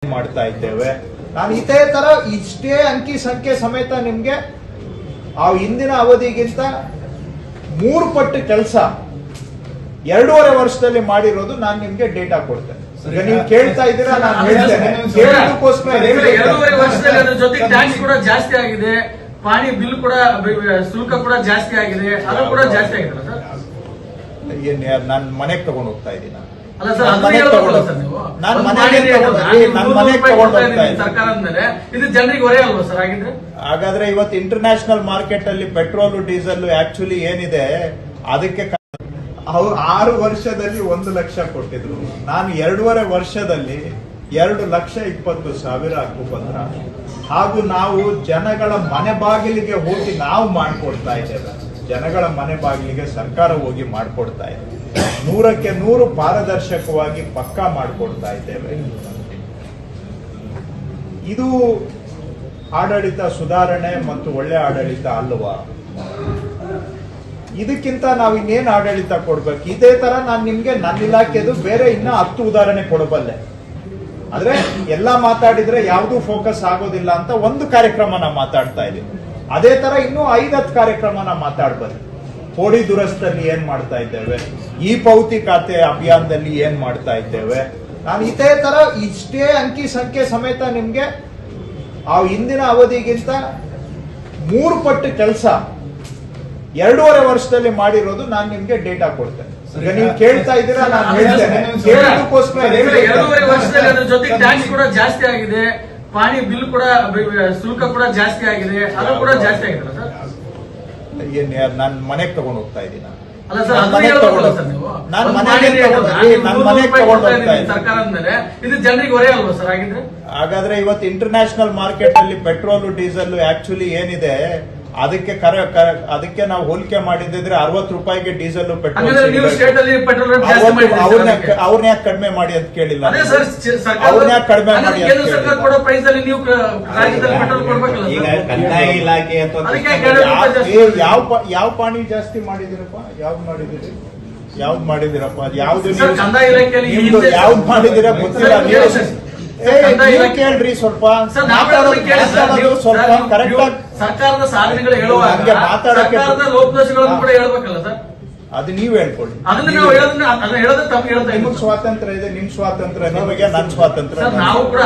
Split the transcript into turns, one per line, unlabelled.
ಮಾಡ್ತಾ ಇದ್ದೇವೆ. ನಾನು ಇದೇ ತರ ಇಷ್ಟೇ ಅಂಕಿ ಸಂಖ್ಯೆ ಸಮೇತ ನಿಮ್ಗೆ ಆ ಹಿಂದಿನ ಅವಧಿಗಿಂತ 3 ಪಟ್ಟು ಕೆಲಸ 2.5 ವರ್ಷದಲ್ಲಿ ಮಾಡಿರೋದು ನಾನು ನಿಮ್ಗೆ ಡೇಟಾ ಕೊಡ್ತೇನೆ. ಈಗ ನೀವು ಕೇಳ್ತಾ ಇದ್ದೀರಾ, ನಾನು ಹೇಳ್ತೇನೆ. ಕೇಳೋದಕ್ಕೋಸ್ಕರ
2.5 ವರ್ಷದಲ್ಲಿ ಅದ್ರ ಜೊತೆ ಟ್ಯಾಕ್ಸ್ ಕೂಡ ಜಾಸ್ತಿ ಆಗಿದೆ, ಪಾಣಿ ಬಿಲ್ ಕೂಡ ಶುಲ್ಕ ಕೂಡ ಜಾಸ್ತಿ ಆಗಿದೆ, ಅದು ಕೂಡ ಜಾಸ್ತಿ ಆಗಿದೆ ಸರ್.
ನಾನು ಮನೆಗೆ ತಗೊಂಡು ಹೋಗ್ತಾ ಇದ್ದೀನಿ.
ಅಲ್ಲ ಸರ್, ಅದು ಹೇಳ್ಬೇಕಲ್ಲ ಸರ್ ನೀವು.
ನಾನು ಮನೆಗೆ ತಗೊಂಡು ಹೋಗ್ತಾ ಇದ್ದೀನಿ
ಸರ್ಕಾರ ಅಂದ್ಮೇಲೆ ಇದು ಜನರಿಗೆ ಹೊರೆ ಅಲ್ವಾ ಸರ್ ಆಗಿದ್ರೆ?
ಹಾಗಾದ್ರೆ ಇವತ್ತು ಇಂಟರ್ನ್ಯಾಷನಲ್ ಮಾರ್ಕೆಟ್ ಅಲ್ಲಿ ಪೆಟ್ರೋಲ್ ಡೀಸೆಲ್ ಆಕ್ಚುಲಿ ಏನಿದೆ ಅದಕ್ಕೆ ಅವ್ರು 6 ವರ್ಷದಲ್ಲಿ 1 ಲಕ್ಷ ಕೊಟ್ಟಿದ್ರು. ನಾನು 2.5 ವರ್ಷದಲ್ಲಿ 2,20,000 ಹಕ್ಕುಪತ್ರ ಹಾಗೂ ನಾವು ಜನಗಳ ಮನೆ ಬಾಗಿಲಿಗೆ ಹೋಗಿ ನಾವು ಮಾಡ್ಕೊಡ್ತಾ ಇದ್ದೇವೆ. ಜನಗಳ ಮನೆ ಬಾಗಿಲಿಗೆ ಸರ್ಕಾರ ಹೋಗಿ ಮಾಡ್ಕೊಡ್ತಾ ಇದೆ. 100ಕ್ಕೆ 100 ಪಾರದರ್ಶಕವಾಗಿ ಪಕ್ಕಾ ಮಾಡ್ಕೊಡ್ತಾ ಇದ್ದೇವೆ. ಇದು ಆಡಳಿತ ಸುಧಾರಣೆ ಮತ್ತು ಒಳ್ಳೆ ಆಡಳಿತ ಅಲ್ವಾ? ಇದಕ್ಕಿಂತ ನಾವು ಇನ್ನೇನು ಆಡಳಿತ ಕೊಡ್ಬೇಕು? ಇದೇ ತರ ನಾನು ನಿಮ್ಗೆ ನನ್ನ ಇಲಾಖೆದು ಬೇರೆ ಇನ್ನ 10 ಉದಾಹರಣೆ ಕೊಡಬಲ್ಲೆ. ಆದ್ರೆ ಎಲ್ಲ ಮಾತಾಡಿದ್ರೆ ಯಾವ್ದು ಫೋಕಸ್ ಆಗೋದಿಲ್ಲ ಅಂತ ಒಂದು ಕಾರ್ಯಕ್ರಮನ ಮಾತಾಡ್ತಾ ಇದೀವಿ. ಅದೇ ತರ ಇನ್ನೂ 5-10 ಕಾರ್ಯಕ್ರಮನ ಮಾತಾಡ್ಬಲ್ಲೆ. ಕೋಡಿ ದುರಸ್ತಿಯಲ್ಲಿ ಏನ್ ಮಾಡ್ತಾ ಇದ್ದೇವೆ, ಈ ಪೌತಿ ಖಾತೆ ಅಭಿಯಾನದಲ್ಲಿ ಏನ್ ಮಾಡ್ತಾ ಇದ್ದೇವೆ. ನಾನು ಇದೇ ತರ ಇಷ್ಟೇ ಅಂಕಿ ಸಂಖ್ಯೆ ಸಮೇತ ನಿಮ್ಗೆ ಆ ಹಿಂದಿನ ಅವಧಿಗಿಂತ 3 ಪಟ್ಟು ಕೆಲಸ 2.5 ವರ್ಷದಲ್ಲಿ ಮಾಡಿರೋದು ನಾನು ನಿಮ್ಗೆ ಡೇಟಾ ಕೊಡ್ತೇನೆ. ಈಗ ನೀವು ಕೇಳ್ತಾ ಇದ್ದೀರಾ, ನಾನು ಹೇಳ್ತೇನೆ. ಕೇಳೋದಕ್ಕೋಸ್ಕರ
2.5 ವರ್ಷದಲ್ಲಿ ಅದ್ರ ಜೊತೆ ಟ್ಯಾಕ್ಸ್ ಕೂಡ ಜಾಸ್ತಿ ಆಗಿದೆ, ಪಾಣಿ ಬಿಲ್ ಕೂಡ ಶುಲ್ಕ ಕೂಡ ಜಾಸ್ತಿ ಆಗಿದೆ, ಅದು ಕೂಡ ಜಾಸ್ತಿ ಆಗಿದೆ ಸರ್.
ನಾನು ಮನೆಗೆ ತಗೊಂಡು ಹೋಗ್ತಾ ಇದ್ದೀನಿ.
ಅಲ್ಲ ಸರ್, ಅದು ಹೇಳ್ಬೇಕಲ್ಲ ಸರ್ ನೀವು.
ನಾನು ಮನೆಗೆ ತಗೊಂಡು ಹೋಗ್ತಾ ಇದ್ದೀನಿ.
ಸರ್ಕಾರ ಅಂದ್ಮೇಲೆ ಇದು ಜನರಿಗೆ ಹೊರೆ ಅಲ್ವಾ ಸರ್ ಆಗಿದ್ರೆ?
ಹಾಗಾದ್ರೆ ಇವತ್ತು ಇಂಟರ್ನ್ಯಾಷನಲ್ ಮಾರ್ಕೆಟ್ ಅಲ್ಲಿ ಪೆಟ್ರೋಲ್ ಡೀಸೆಲ್ ಆಕ್ಚುಲಿ ಏನಿದೆ ಅದಕ್ಕೆ ನಾವು ಹೋಲಿಕೆ ಮಾಡಿದ್ರೆ 60 ರೂಪಾಯಿಗೆ ಡೀಸೆಲ್ ಪೆಟ್ರೋಲ್ ಅವ್ರನ್ನ ಯಾಕೆ ಕಡಿಮೆ ಮಾಡಿ ಅಂತ ಕೇಳಿಲ್ಲ? ಅವ್ರನ್ನ ಯಾಕೆ ಕಡಿಮೆ ಮಾಡಿ ಯಾವ ಪಾಣಿ ಜಾಸ್ತಿ ಮಾಡಿದಿರಪ್ಪ? ಯಾವ್ದು ಮಾಡಿದಿರಪ್ಪ? ಅದು ಯಾವ್ದು ಯಾವ್ದು ಮಾಡಿದಿರ ಗೊತ್ತಿಲ್ಲ. ಕೇಳ್ರಿ ಸ್ವಲ್ಪ ಸ್ವಲ್ಪ ಕರೆಕ್ಟ್ ಆಗಿ
ಸರ್ಕಾರದ ಸಾಧನೆಗಳು ಹೇಳುವಾಗ ಸರ್ಕಾರದ ಲೋಪದೋಷಗಳನ್ನು ಕೂಡ ಹೇಳ್ಬೇಕಲ್ಲ ಸರ್.
ಅದು ನೀವ್ ಹೇಳ್ಕೊಳ್ಳಿ.
ಅದನ್ನ ನಾವು ಹೇಳೋದನ್ನ ತಪ್ಪು ಹೇಳ್ತಾ
ನಿಮ್ಗೆ ಸ್ವಾತಂತ್ರ್ಯ ಇದೆ, ನಿಮ್ ಸ್ವಾತಂತ್ರ್ಯ, ನಿಮಗೆ ನನ್ ಸ್ವಾತಂತ್ರ್ಯ.
ನಾವು ಕೂಡ